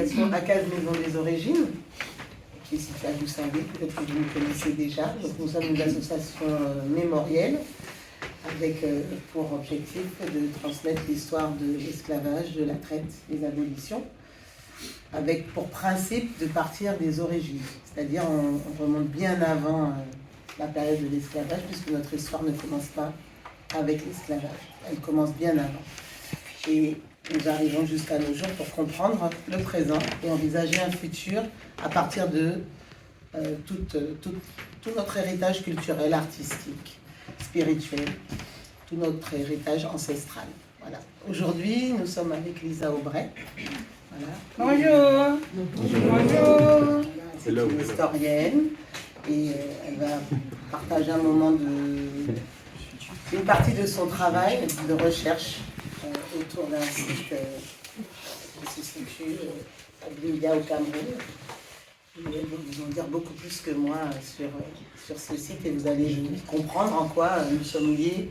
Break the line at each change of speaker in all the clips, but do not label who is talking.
l'association Akaz Maison des Origines, qui est située à Goussainville, peut-être que vous me connaissez déjà. Donc, nous sommes une association mémorielle avec pour objectif de transmettre l'histoire de l'esclavage, de la traite, des abolitions, avec pour principe de partir des origines. C'est-à-dire on remonte bien avant la période de l'esclavage, puisque notre histoire ne commence pas avec l'esclavage. Elle commence bien avant. Et nous arrivons jusqu'à nos jours pour comprendre le présent et envisager un futur à partir de tout notre héritage culturel, artistique, spirituel, tout notre héritage ancestral. Voilà. Aujourd'hui, nous sommes avec Lisa Aubrey. Voilà.
Bonjour.
Bonjour. C'est une historienne et elle va partager un moment une partie de son travail de recherche autour d'un site qui se situe à Bimbia au Cameroun. Ils vont vous en dire beaucoup plus que moi sur ce site et vous allez comprendre en quoi nous sommes liés,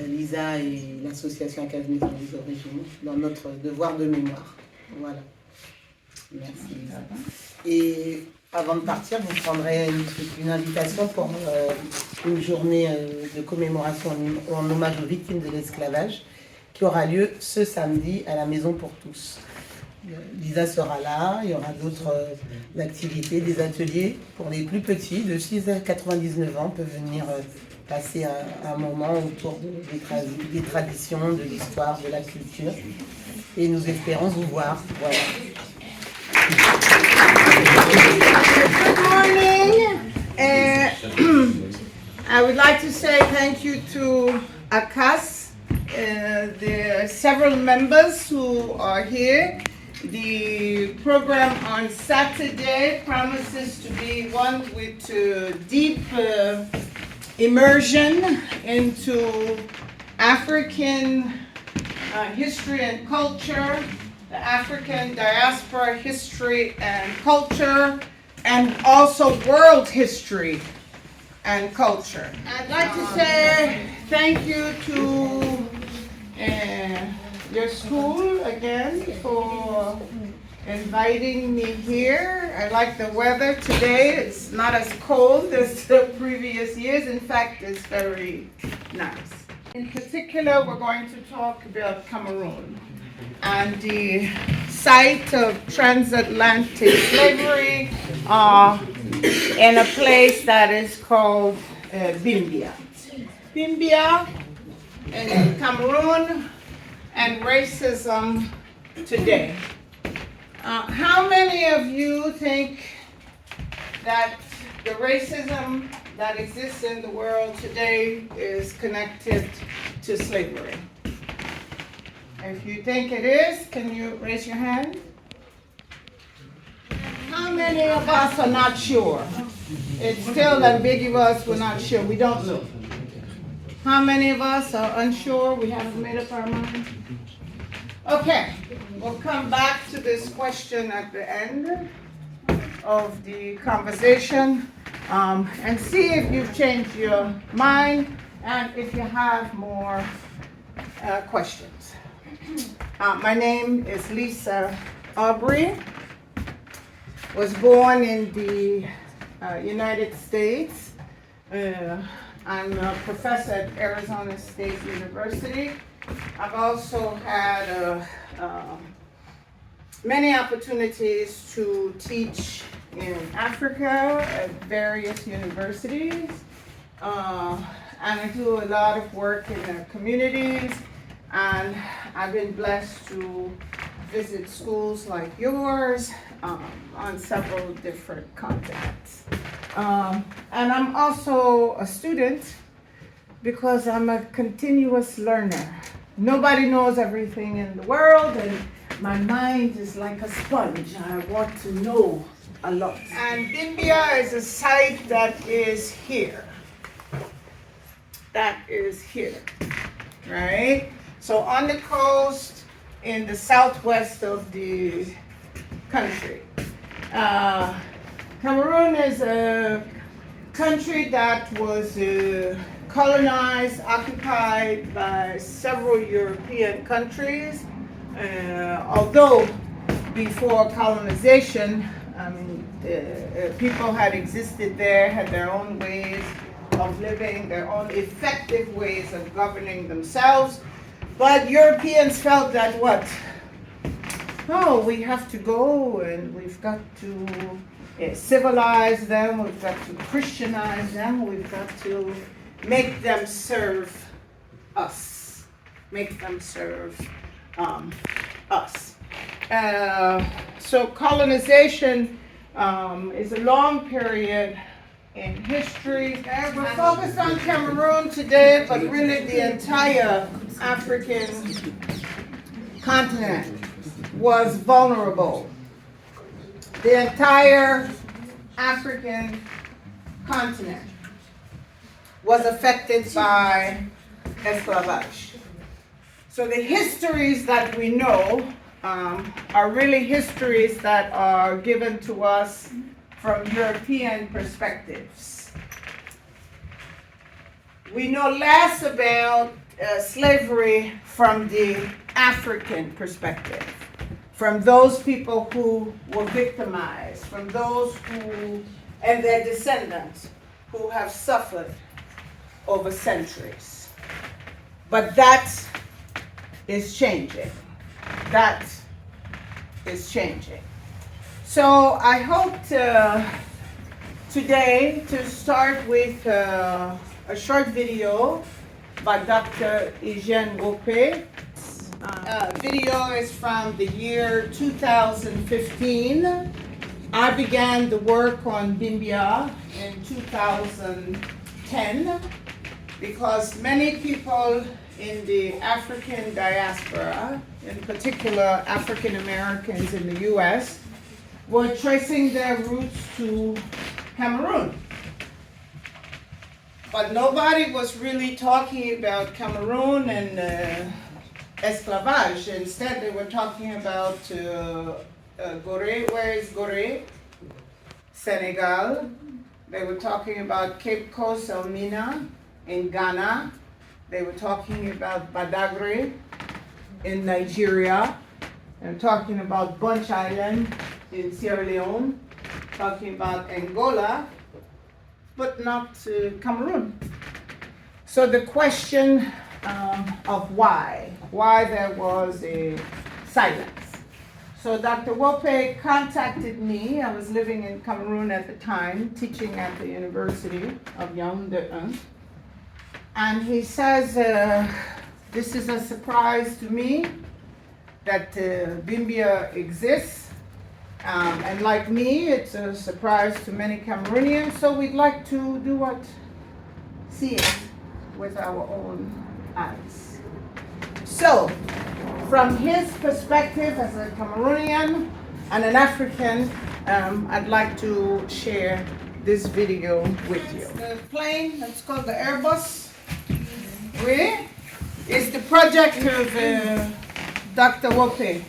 Lisa et l'association Akaz Maison des Origines, dans notre devoir de mémoire. Voilà. Merci Lisa. Et avant de partir, vous prendrez une invitation pour une journée de commémoration en hommage aux victimes de l'esclavage qui aura lieu ce samedi à la Maison pour tous. Lisa sera là, il y aura d'autres activités, des ateliers pour les plus petits, de 6 à 99 ans, peuvent venir passer un moment autour des traditions, de l'histoire, de la culture. Et nous espérons vous voir. Voilà.
Good morning. I would like to say thank you to Akaz. There are several members who are here. The program on Saturday promises to be one with deep immersion into African history and culture, the African diaspora history and culture, and also world history and culture. I'd like to say thank you to your school again for inviting me here. I like the weather today. It's not as cold as the previous years. In fact, it's very nice. In particular, we're going to talk about Cameroon and the site of transatlantic slavery in a place that is called Bimbia. Bimbia in Cameroon and racism today. How many of you think that the racism that exists in the world today is connected to slavery? If you think it is, can you raise your hand? How many of us are not sure? It's still ambiguous, we're not sure, we don't know. How many of us are unsure, we haven't made up our mind? Okay, we'll come back to this question at the end of the conversation and see if you've changed your mind and if you have more questions. My name is Lisa Aubrey. Was born in the United States. I'm a professor at Arizona State University. I've also had many opportunities to teach in Africa at various universities. And I do a lot of work in the communities, and I've been blessed to visit schools like yours on several different continents. And I'm also a student because I'm a continuous learner. Nobody knows everything in the world, and my mind is like a sponge. I want to know a lot. And Bimbia is a site that is here. That is here, right? So on the coast in the southwest of the country. Cameroon is a country that was colonized, occupied by several European countries, although before colonization, people had existed there, had their own ways of living, their own effective ways of governing themselves. But Europeans felt that what? Oh, we have to go and we've got to civilize them, we've got to Christianize them, we've got to make them serve us. Make them serve us. So colonization is a long period in history. We're focused on Cameroon today, but really the entire African continent was vulnerable. The entire African continent was affected by esclavage. So the histories that we know are really histories that are given to us from European perspectives. We know less about slavery from the African perspective, from those people who were victimized, from those who, and their descendants, who have suffered over centuries. But that is changing. That is changing. So I hope today to start with a short video by Dr. Eugène WOPE. Video is from the year 2015. I began the work on Bimbia in 2010 because many people in the African diaspora, in particular African Americans in the US, were tracing their roots to Cameroon. But nobody was really talking about Cameroon and esclavage. Instead, they were talking about Gorée. Where is Gorée? Senegal. They were talking about Cape Coast, Elmina in Ghana. They were talking about Badagry in Nigeria. And talking about Bunch Island in Sierra Leone. Talking about Angola, but not Cameroon. So the question of why there was a silence. So Dr. WOPE contacted me. I was living in Cameroon at the time, teaching at the University of Yaoundé. And he says, this is a surprise to me that Bimbia exists. And like me, it's a surprise to many Cameroonians. So we'd like to do what? See it with our own eyes. So, from his perspective as a Cameroonian and an African, I'd like to share this video with you. The plane, that's called the Airbus, is the project of Dr. WOPE.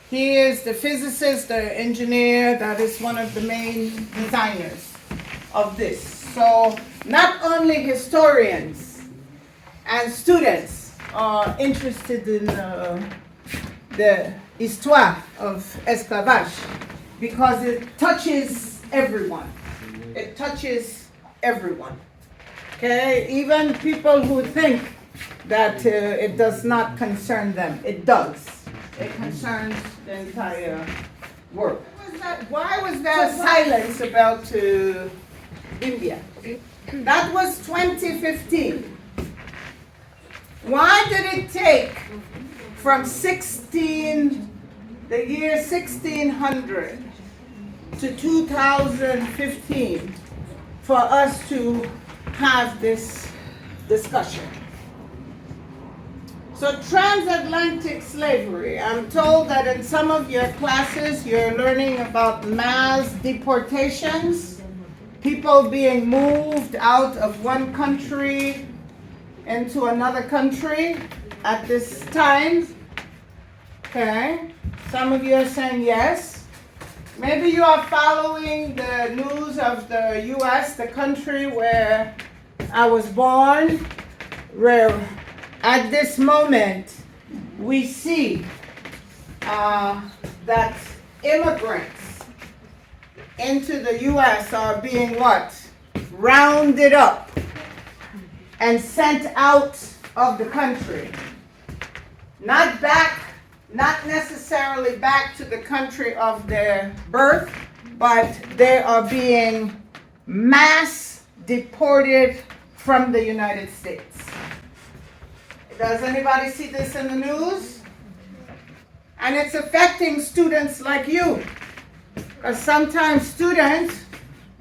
He is the physicist, the engineer, that is one of the main designers of this. So, not only historians and students are interested in the histoire of esclavage because it touches everyone. It touches everyone. Okay, even people who think that it does not concern them, it does. It concerns the entire world. Why was there silence about Bimbia? That was 2015. Why did it take from the year 1600 to 2015 for us to have this discussion? So transatlantic slavery, I'm told that in some of your classes you're learning about mass deportations, people being moved out of one country into another country at this time. Okay, some of you are saying yes. Maybe you are following the news of the US, the country where I was born, where at this moment we see that immigrants into the U.S. are being what? Rounded up and sent out of the country. Not necessarily back to the country of their birth, but they are being mass deported from the United States. Does anybody see this in the news? And it's affecting students like you. Because sometimes students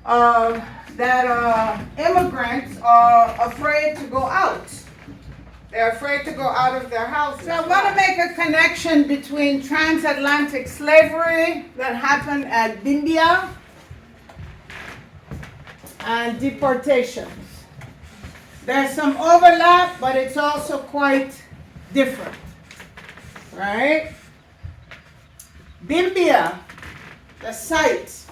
that are immigrants are afraid to go out. They're afraid to go out of their house. So I want to make a connection between transatlantic slavery that happened at Bimbia and deportations. There's some overlap, but it's also quite different, right? Bimbia, the site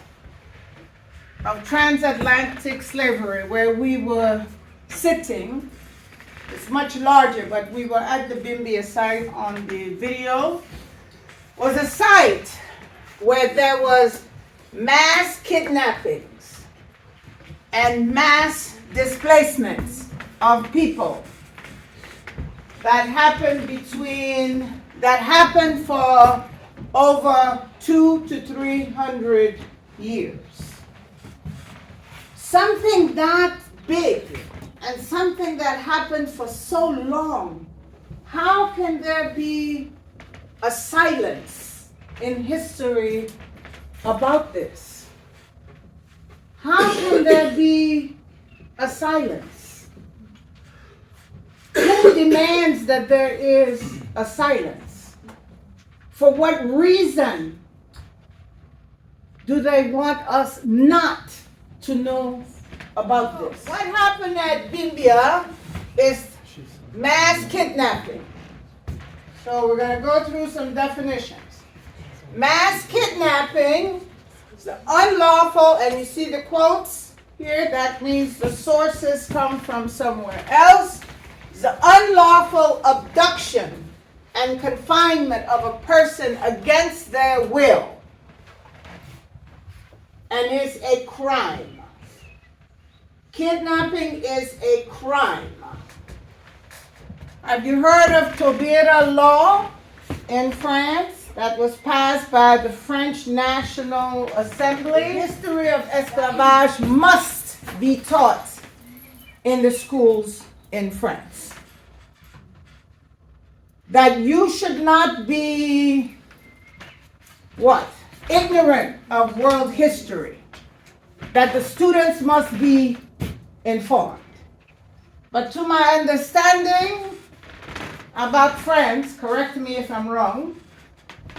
of transatlantic slavery where we were sitting, it's much larger, but we were at the Bimbia site on the video, was a site where there was mass kidnappings and mass displacements of people that happened for over 200 to 300 years. Something that big and something that happened for so long, how can there be a silence in history about this? How can there be a silence? Who demands that there is a silence? For what reason do they want us not to know about this? What happened at Bimbia is mass kidnapping. So we're going to go through some definitions. Mass kidnapping is the unlawful, and you see the quotes here, that means the sources come from somewhere else. It's the unlawful abduction and confinement of a person against their will, and is a crime. Kidnapping is a crime. Have you heard of Taubira law in France that was passed by the French National Assembly? The history of esclavage must be taught in the schools in France. That you should not be, what? Ignorant of world history. That the students must be informed. But to my understanding about France, correct me if I'm wrong,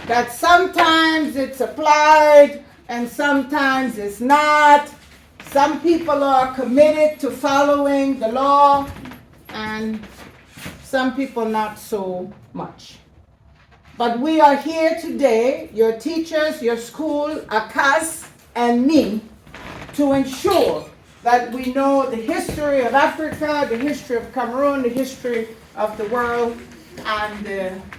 that sometimes it's applied and sometimes it's not. Some people are committed to following the law and some people not so much. But we are here today, your teachers, your school, Akaz, and me, to ensure that we know the history of Africa, the history of Cameroon, the history of the world, and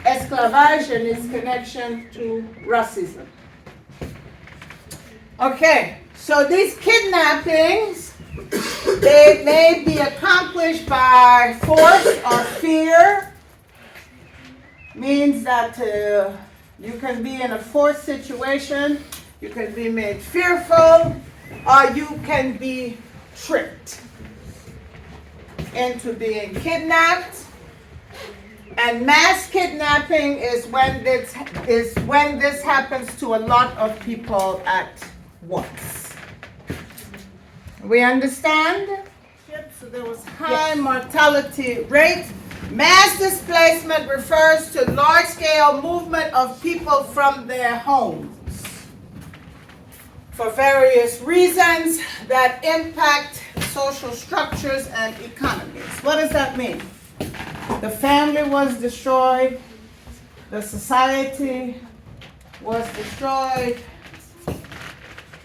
esclavage and its connection to racism. Okay, so these kidnappings, they may be accomplished by force or fear. Means that you can be in a forced situation, you can be made fearful, or you can be tricked into being kidnapped. And mass kidnapping is when this happens to a lot of people at once. We understand? Yep, so there was high mortality rate. Mass displacement refers to large-scale movement of people from their homes for various reasons that impact social structures and economies. What does that mean? The family was destroyed, the society was destroyed,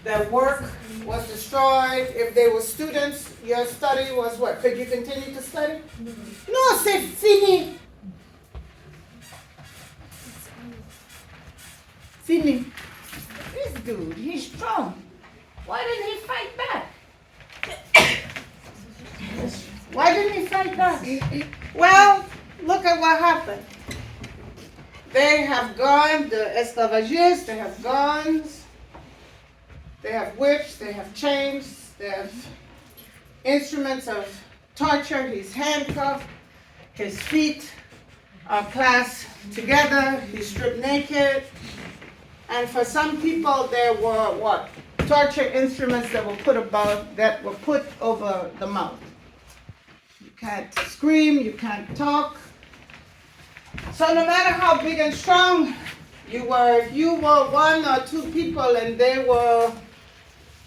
their work was destroyed. If they were students, your study was what? Could you continue to study? No, c'est fini. Fini. This dude, he's strong. Why didn't he fight back? Why didn't he fight back? Well, look at what happened. They have guns, the esclavagistes, they have guns, they have whips, they have chains, they have instruments of torture. He's handcuffed, his feet are clasped together, he's stripped naked. And for some people, there were what? Torture instruments that were put over the mouth. You can't scream, you can't talk. So no matter how big and strong you were, if you were 1 or 2 people and they were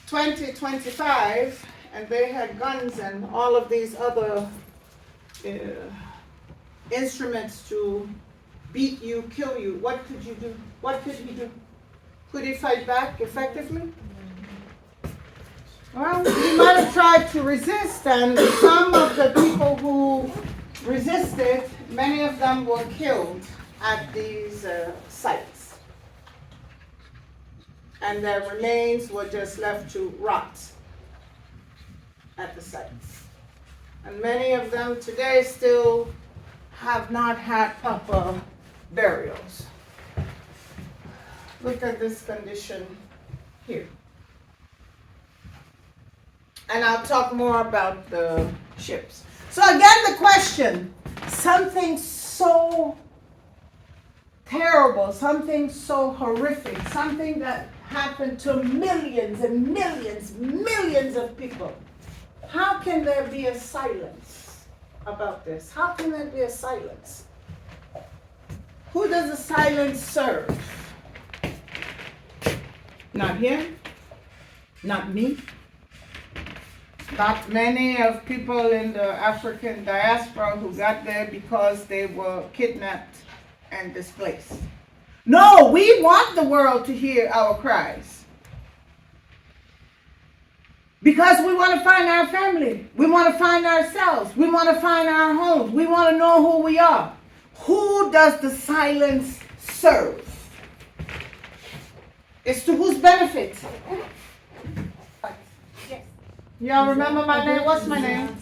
20, 25, and they had guns and all of these other instruments to beat you, kill you, what could you do? What could he do? Could he fight back effectively? Well, he might have tried to resist, and some of the people who resisted, many of them were killed at these sites. And their remains were just left to rot at the sites. And many of them today still have not had proper burials. Look at this condition here. And I'll talk more about the ships. So again, the question, something so terrible, something so horrific, something that happened to millions and millions of people. How can there be a silence about this? How can there be a silence? Who does the silence serve? Not him, not me, not many of people in the African diaspora who got there because they were kidnapped and displaced. No, we want the world to hear our cries. Because we want to find our family. We want to find ourselves. We want to find our homes. We want to know who we are. Who does the silence serve? It's to whose benefit? Yes. Y'all remember my name? What's my name?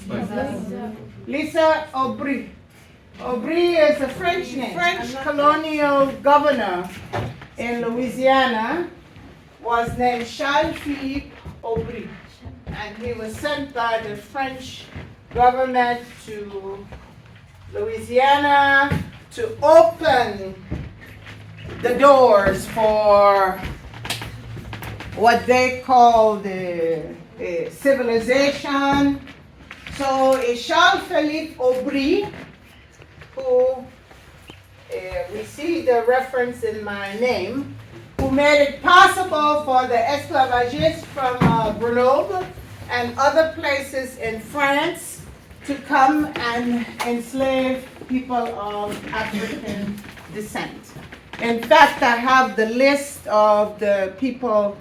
Lisa Aubrey. Aubrey is a French name. French colonial governor in Louisiana was named Charles-Philippe Aubry. And he was sent by the French government to Louisiana to open the doors for what they call the civilization. So it's Charles-Philippe Aubry, who we see the reference in my name, who made it possible for the esclavagistes from Grenoble and other places in France to come and enslave people of African descent. In fact, I have the list of the people.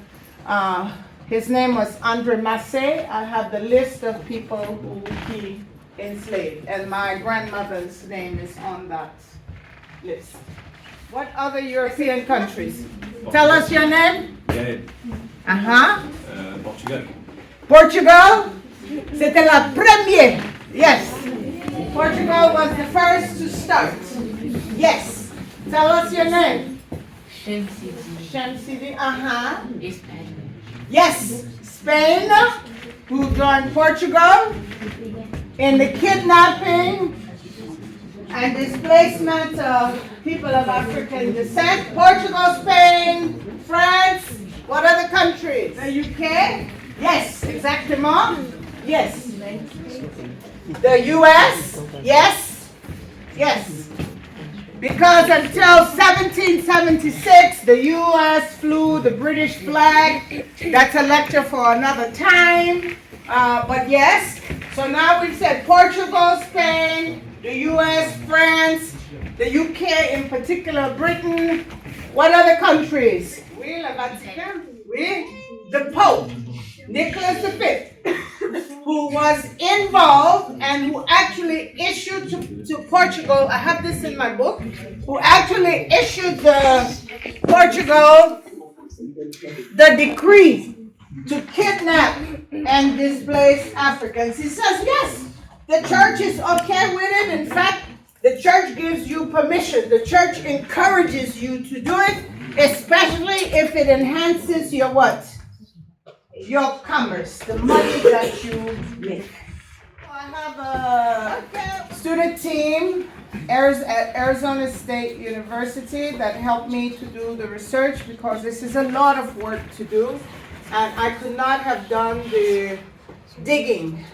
His name was André Massé. I have the list of people who he enslaved, and my grandmother's name is on that list. What other European countries? Tell us your name.
Portugal.
Portugal? C'était la première. Yes. Portugal was the first to start. Yes. Tell us your name. Shamsidi. Yes. Spain, who joined Portugal in the kidnapping and displacement of people of African descent. Portugal, Spain, France, what other countries? The UK? Yes, exactement. Yes. The US? Yes. Yes. Because until 1776, the US flew the British flag. That's a lecture for another time. But yes, so now we've said Portugal, Spain, the US, France, the UK, in particular Britain. What other countries? Oui, le Vatican. Oui, the Pope, Nicholas V, who was involved and who actually issued to Portugal, I have this in my book, who actually issued the Portugal the decree to kidnap and displace Africans. He says, yes, the church is okay with it. In fact, the church gives you permission. The church encourages you to do it, especially if it enhances your what? Your commerce, the money that you make. I have a student team at Arizona State University that helped me to do the research because this is a lot of work to do, and I could not have done the digging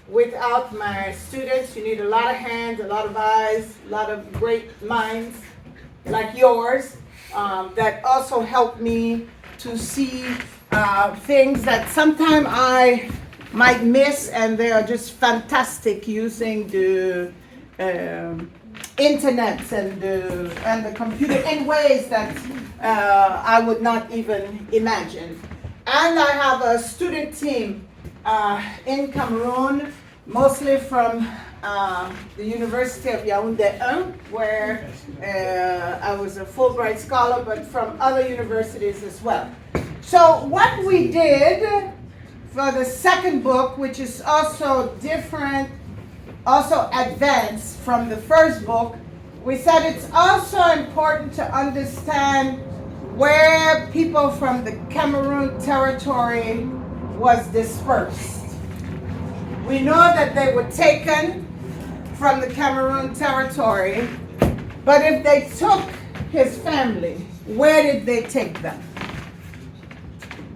without my students. You need a lot of hands, a lot of eyes, a lot of great minds like yours that also help me to see things that sometimes I might miss, and they are just fantastic using the internet and the computer in ways that I would not even imagine. And I have a student team in Cameroon, mostly from the University of Yaoundé 1, where I was a Fulbright scholar, but from other universities as well. So what we did for the second book, which is also different, also advanced from the first book, we said it's also important to understand where people from the Cameroon territory was dispersed. We know that they were taken from the Cameroon territory, but if they took his family, where did they take them?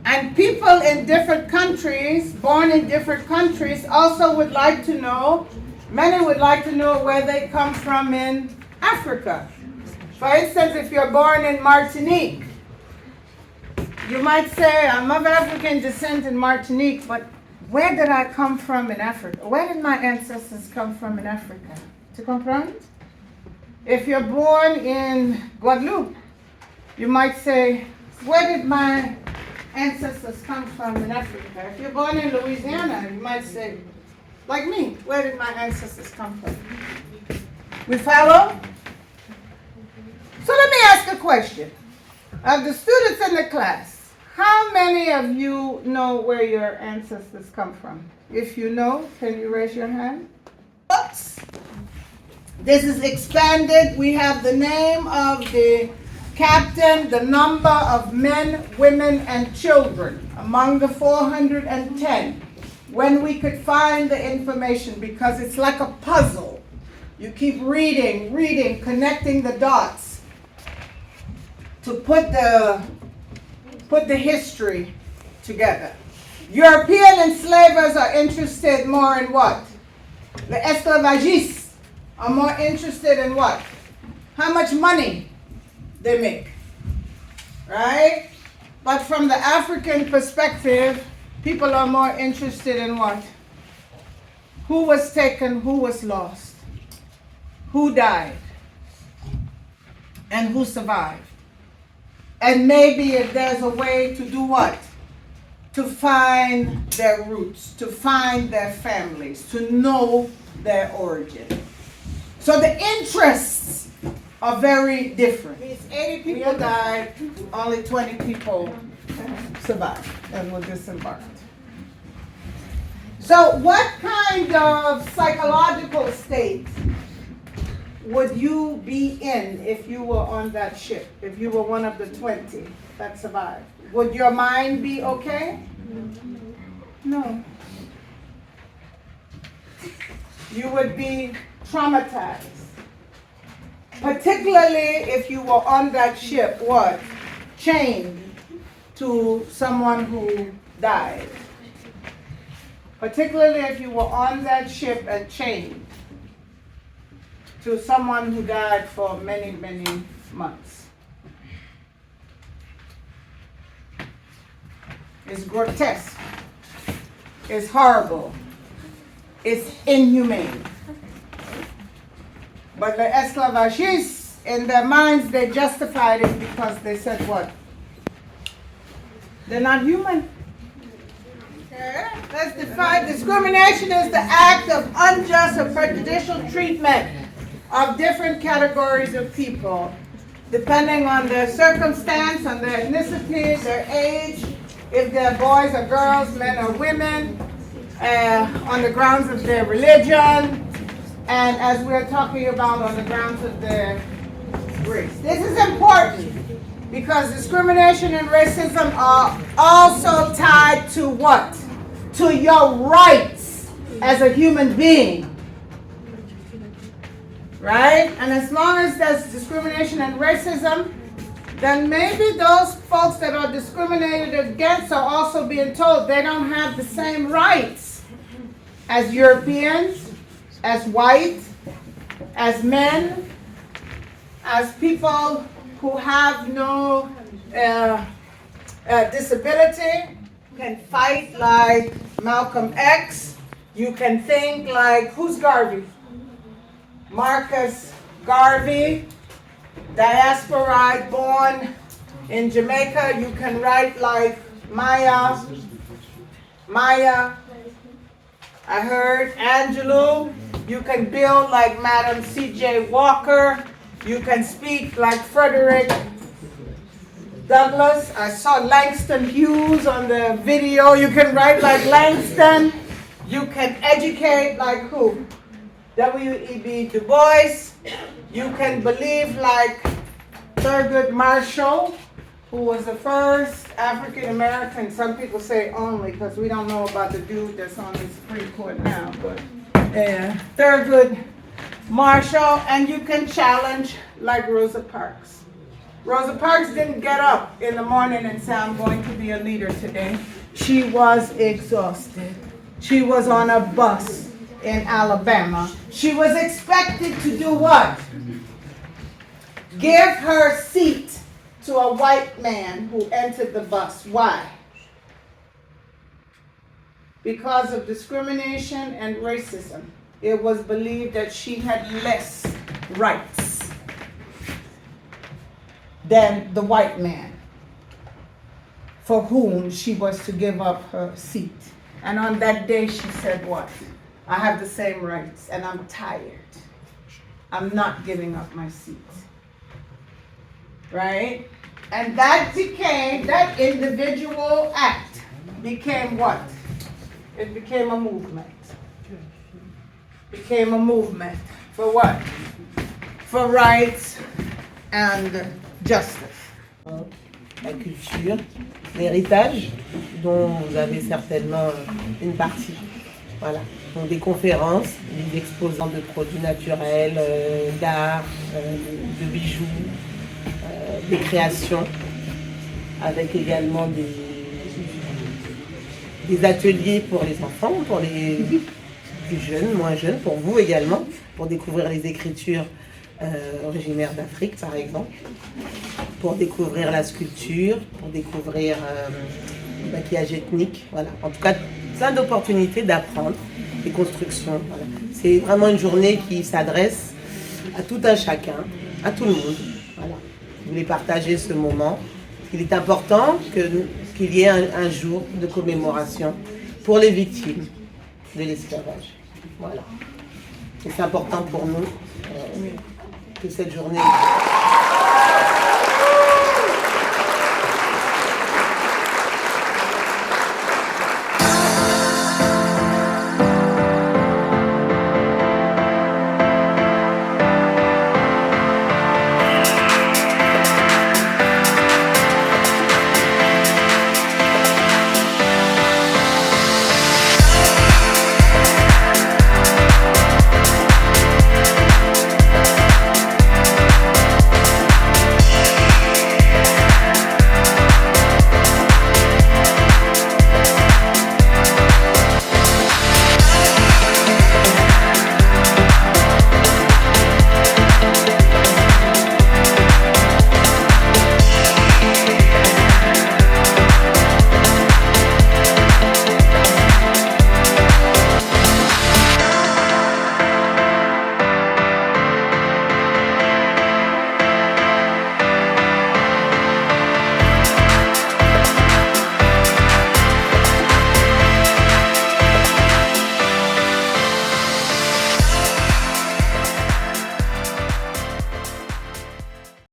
And people in different countries, born in different countries, also would like to know, many would like to know where they come from in Africa. For instance, if you're born in Martinique, you might say, I'm of African descent in Martinique, but where did I come from in Africa? Where did my ancestors come from in Africa? To comprehend? If you're born in Guadeloupe, you might say, where did my ancestors come from in Africa? If you're born in Louisiana, you might say, like me, where did my ancestors come from? We follow? So let me ask a question. Of the students in the class, how many of you know where your ancestors come from? If you know, can you raise your hand? Oops. This is expanded. We have the name of the captain, the number of men, women, and children among the 410. When we could find the information, because it's like a puzzle. You keep reading, connecting the dots to put the history together. European enslavers are interested more in what? The esclavagistes are more interested in what? How much money they make, right? But from the African perspective, people are more interested in what? Who was taken, who was lost, who died, and who survived. And maybe if there's a way to do what? To find their roots, to find their families, to know their origin. So the interests are very different. These 80 people died, only 20 people survived and were disembarked. So what kind of psychological state would you be in if you were on that ship, if you were one of the 20 that survived? Would your mind be okay? No. You would be traumatized. Particularly if you were on that ship, what? Chained to someone who died. Particularly if you were on that ship and chained to someone who died for many, many months. It's grotesque. It's horrible. It's inhumane. But the esclavagistes, in their minds, they justified it because they said what? They're not human. Okay. Let's define discrimination is the act of unjust or prejudicial treatment of different categories of people depending on their circumstance, on their ethnicity, their age, if they're boys or girls, men or women, on the grounds of their religion, and as we're talking about on the grounds of their race. This is important because discrimination and racism are also tied to what? To your rights as a human being. Right? And as long as there's discrimination and racism, then maybe those folks that are discriminated against are also being told they don't have the same rights as Europeans, as white, as men, as people who have no disability, can fight like Malcolm X. You can think like, who's Garvey? Marcus Garvey, diasporite, born in Jamaica. You can write like Maya. I heard Angelou. You can build like Madam C.J. Walker. You can speak like Frederick Douglass. I saw Langston Hughes on the video. You can write like Langston. You can educate like who? W.E.B. Du Bois. You can believe like Thurgood Marshall, who was the first African American, some people say only, because we don't know about the dude that's on the Supreme Court now, but Thurgood Marshall, and you can challenge like Rosa Parks. Rosa Parks didn't get up in the morning and say, I'm going to be a leader today. She was exhausted. She was on a bus in Alabama. She was expected to do what? Give her seat to a white man who entered the bus. Why? Because of discrimination and racism. It was believed that she had less rights than the white man for whom she was to give up her seat. And on that day she said what? I have the same rights and I'm tired. I'm not giving up my seat. Right? And that became, that individual act became what? It became a movement. Became a movement. For what? For rights and justice.
La culture, l'héritage, dont vous avez certainement une partie. Voilà. Donc des conférences, des exposants de produits naturels, d'art, de bijoux, des créations, avec également des ateliers pour les enfants, pour les plus jeunes, moins jeunes, pour vous également, pour découvrir les écritures originaires d'Afrique par exemple, pour découvrir la sculpture, pour découvrir le maquillage ethnique, voilà. En tout cas, plein d'opportunités d'apprendre, des constructions. Voilà. C'est vraiment une journée qui s'adresse à tout un chacun, à tout le monde. Voilà. Je voulais partager ce moment. Il est important qu'il y ait un jour de commémoration pour les victimes de l'esclavage. Voilà. Et c'est important pour nous que cette journée